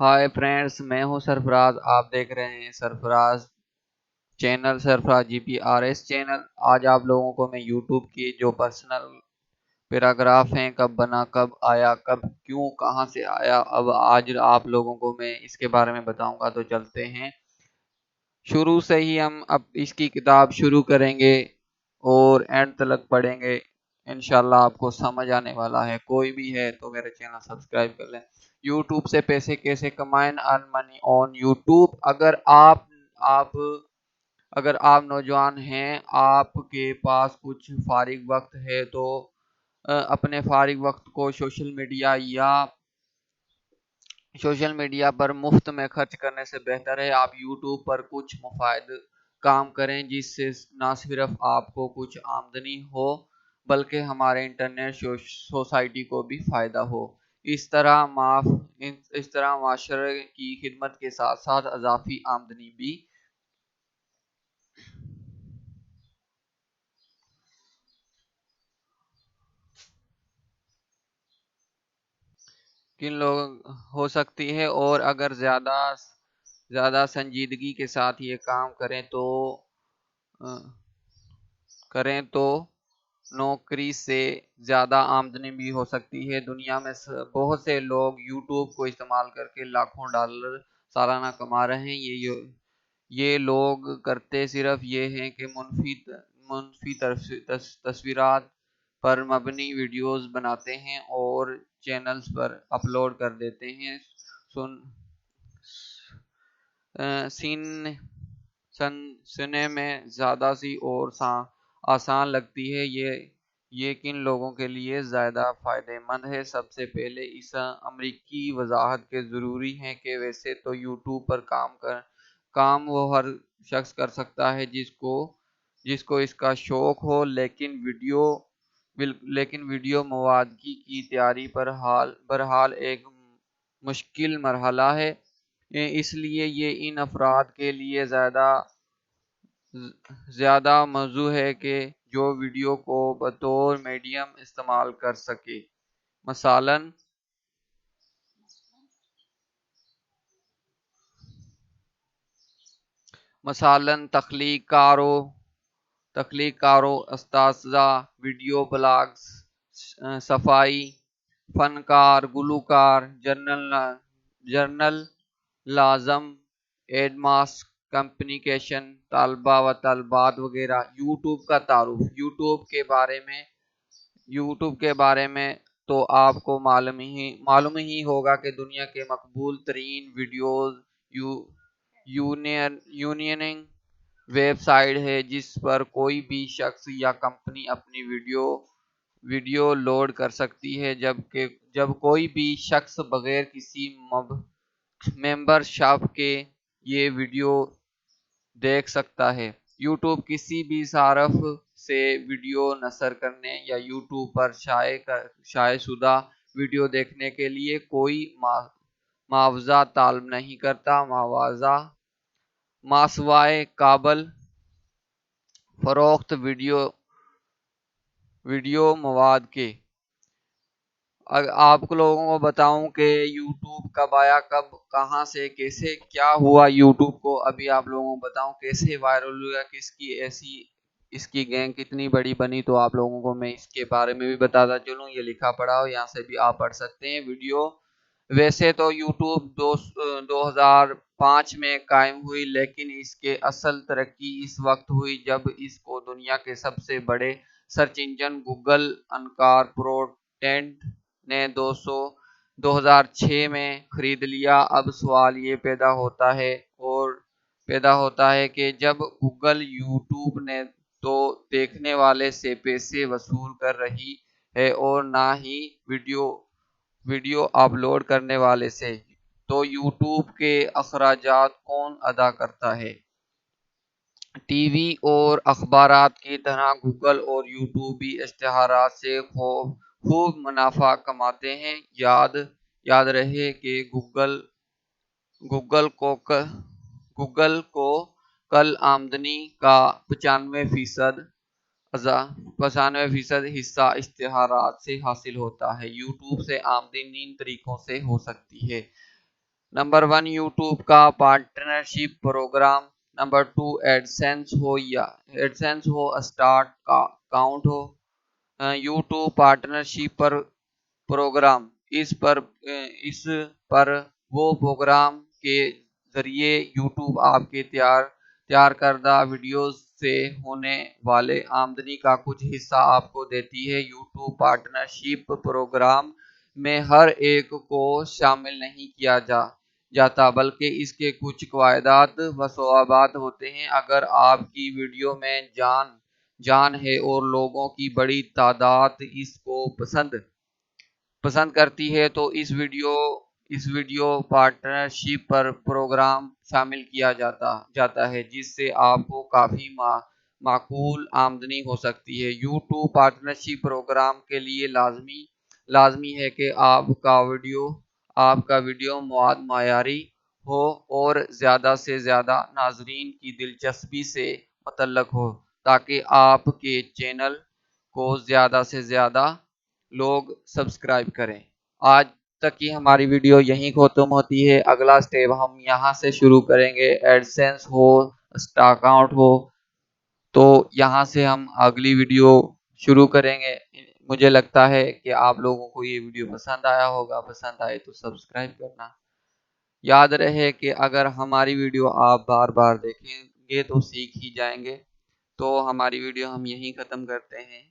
Hi friends, मैं हूं सरफराज। आप देख रहे हैं Sarfaraz channel, Sarfaraz GPRS channel. आज आप लोगों को मैं यूट्यूब की जो पर्सनल पैराग्राफ हैं, कब बना, कब आया, कब, क्यों, कहां से आया, अब आज आप लोगों को मैं इसके बारे में बताऊंगा। तो चलते हैं शुरू से ही। हम अब इसकी किताब शुरू करेंगे और एंड तक पढ़ेंगे। इंशाल्लाह आपको समझ आने वाला है। कोई भी है तो मेरे चैनल सब्सक्राइब कर लें। यूट्यूब से पैसे कैसे कमाएं, अर्न मनी ऑन यूट्यूब। आप अगर आप नौजवान हैं, आपके पास कुछ फारिग वक्त है, तो अपने फारिग वक्त को सोशल मीडिया पर मुफ्त में खर्च करने से बेहतर है आप यूट्यूब पर कुछ मुफायद काम करें, जिससे ना सिर्फ आपको कुछ आमदनी हो बल्कि हमारे इंटरनेट सोसाइटी को भी फायदा हो। इस तरह माशरे की खिदमत के साथ साथ अजाफी आमदनी भी। किन लोग हो सकती है, और अगर ज्यादा संजीदगी के साथ ये काम अ, करें तो नौकरी से ज्यादा आमदनी भी हो सकती है। दुनिया में बहुत से लोग यूट्यूब को इस्तेमाल करके लाखों डॉलर सालाना कमा रहे हैं। ये लोग करते सिर्फ ये हैं कि मुनफी तस्वीरात पर मबनी वीडियोस बनाते हैं और चैनल्स पर अपलोड कर देते हैं। सुन सीन सन सुनने में ज़्यादा सी और आसान लगती है। ये किन लोगों के लिए ज़्यादा फ़ायदेमंद है। सबसे पहले इस अमरीकी वजाहत के ज़रूरी है कि वैसे तो यूट्यूब पर काम वो हर शख्स कर सकता है जिसको जिसको इसका शौक हो, लेकिन वीडियो मवादगी की तैयारी पर बहरहाल एक मुश्किल मरहला है। इसलिए ये इन अफराद के लिए ज़्यादा मौजू है कि जो वीडियो को बतौर मीडियम इस्तेमाल कर सके। मसालन मसालन तख्लीकारों, अस्ताज़ा, वीडियो ब्लॉग्स, सफाई फनकार, गुलूकार, जर्नल लाजम, एडमास कम्युनिकेशन, तालबा व तालबात वगैरह। यूट्यूब के बारे में तो आपको मालूम ही होगा कि दुनिया के मकबूल तरीन वीडियोस यू यूनियनिंग वेबसाइट है, जिस पर कोई भी शख्स या कंपनी अपनी वीडियो लोड कर सकती है। जब कोई भी शख्स बगैर किसी मेंबरशिप के ये वीडियो देख सकता है। यूट्यूब किसी भी सारफ से वीडियो नशर करने या यूट्यूब पर शायशुदा वीडियो देखने के लिए कोई मुआवजा तालब नहीं करता। मासवाए काबल फरोख्त वीडियो मवाद के। आप लोगों को बताऊं कि यूट्यूब कब आया, कब, कहां से, कैसे, क्या हुआ यूट्यूब को। अभी आप लोगों को बताऊं कैसे वायरल हुआ, इसकी गैंग कितनी बड़ी बनी। तो आप लोगों को मैं इसके बारे में भी बताता चलूं। ये लिखा पढ़ा हो, यहाँ से भी आप पढ़ सकते हैं। वैसे तो यूट्यूब 2005 में कायम हुई, लेकिन इसके असल तरक्की इस वक्त हुई जब इसको दुनिया के सबसे बड़े सर्च इंजन गूगल अनकारपोरेटेड ने 2006 में खरीद लिया। अब सवाल ये पैदा होता है कि जब गूगल यूट्यूब ने तो देखने वाले से पैसे वसूल कर रही है और ना ही वीडियो अपलोड करने वाले से, तो यूट्यूब के अखराजात कौन अदा करता है। टीवी और अखबारात की तरह गूगल और यूट्यूब भी इश्तिहारात से खूब मुनाफा कमाते हैं। याद रहे कि गूगल को कल आमदनी का 95% हिस्सा इश्तिहारात से हासिल होता है। यूट्यूब से आमदनी तीन तरीकों से हो सकती है। नंबर 1 यूट्यूब का पार्टनरशिप प्रोग्राम, नंबर 2 एडसेंस हो या स्टार्ट का काउंट हो। यूट्यूब पार्टनरशिप पर प्रोग्राम, इस पर वो प्रोग्राम के जरिए यूट्यूब आपके तैयार करदा वीडियोस से होने वाले आमदनी का कुछ हिस्सा आपको देती है। यूट्यूब पार्टनरशिप प्रोग्राम में हर एक को शामिल नहीं किया जाता, बल्कि इसके कुछ कवायदात व ज़वाबित होते हैं। अगर आपकी वीडियो में जान है और लोगों की बड़ी तादाद इसको पसंद करती है तो इस वीडियो पार्टनरशिप पर प्रोग्राम शामिल किया जाता है, जिससे आपको काफ़ी माकूल आमदनी हो सकती है। यूट्यूब पार्टनरशिप प्रोग्राम के लिए लाजमी है कि आपका वीडियो मायारी हो और ज़्यादा से ज़्यादा नाजरीन की दिलचस्पी से मुतल्लक हो, ताकि आपके चैनल को ज़्यादा से ज़्यादा लोग सब्सक्राइब करें। आज तक की हमारी वीडियो यहीं खत्म होती है। अगला स्टेप हम यहाँ से शुरू करेंगे। एडसेंस हो, स्टार अकाउंट हो, तो यहाँ से हम अगली वीडियो शुरू करेंगे। मुझे लगता है कि आप लोगों को ये वीडियो पसंद आया होगा। पसंद आए तो सब्सक्राइब करना। याद रहे कि अगर हमारी वीडियो आप बार बार देखेंगे तो सीख ही जाएंगे। तो हमारी वीडियो हम यहीं ख़त्म करते हैं।